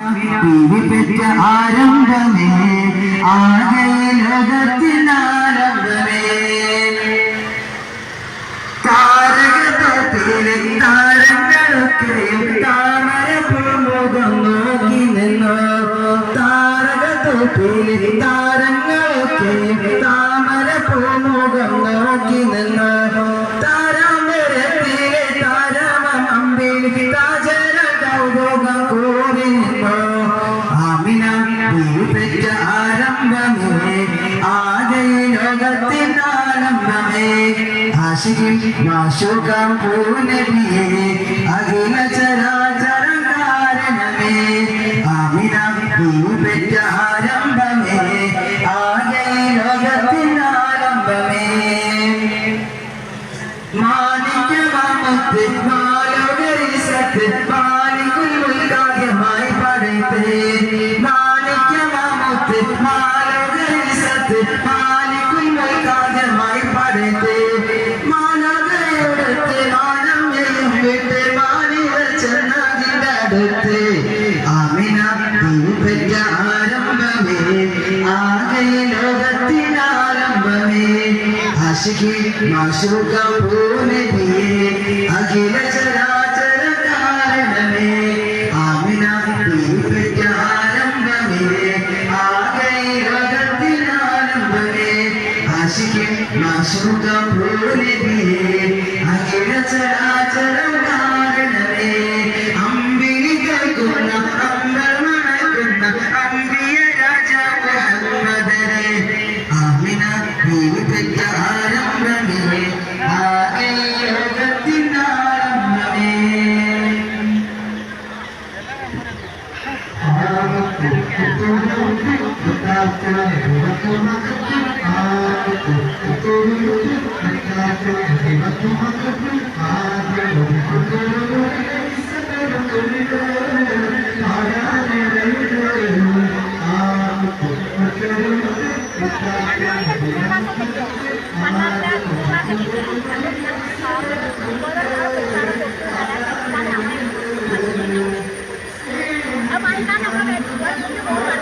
പെറ്റ ആരംഭമേ ആകെ ലോകത്തിനാരംഭമേ താരകത്തിലെ താരങ്ങളൊക്കെയും താമരപ്പുമുഖം നോക്കി നിന്നു താരകത്തിലെ താരങ്ങളൊക്കെയും താമരപ്പുമുഖം നോക്കി നിന്നു താരാമരത്തിലെ താരമമ്പിൽ താജര കൗതുകം കൂടി നിന്നു ആമിന പെറ്റ ആരംഭമേ ആകെ ലോകത്തിനാരംഭമേ ആശികിൽ മാശുകം പൂനബിയേ അഖില ചരാചര കാരണമേ ആമിന പെറ്റ ആരംഭമേ ആകെ ലോകത്തിനാരംഭമേ മാണിക്യമാമത്ത് മാലോകരിസത്ത് മാലികുൽ മുൽക്കാദ്യമായി പടയ്ത്തേ മാണിക്യമാമത്ത് മാലോകരിസത്ത് മാലികുൽ മുൽക്കാദ്യമായി പടയ്ത്തേ മാനവയുടെ മാനം വിട്ട് മാനിവ ചെന്നതിൻ്റെ അടുത്ത് ആമിന പെറ്റ ആരംഭമേ ആകെ ലോകത്തിനാരംഭമേ ആശിഖി മാശൂഖം പൂനബിയേ അഖില ചരാചര കാരണമേ ആമിന പെറ്റ ആരംഭമേ ആകെ ലോകത്തിനാരംഭമേ ആശിഖി മാശൂഖം പൂനബിയേ അഖില ചരാചര കാരണമേ അമ്പിളി കേൾക്കുന്ന അമ്പർ മണക്കുന്ന അമ്പിയ രാജ മുഹമ്മദരെ ആമിന പെറ്റ ആരംഭമേ ആകെ ലോകത്തിനാരംഭമേ Apa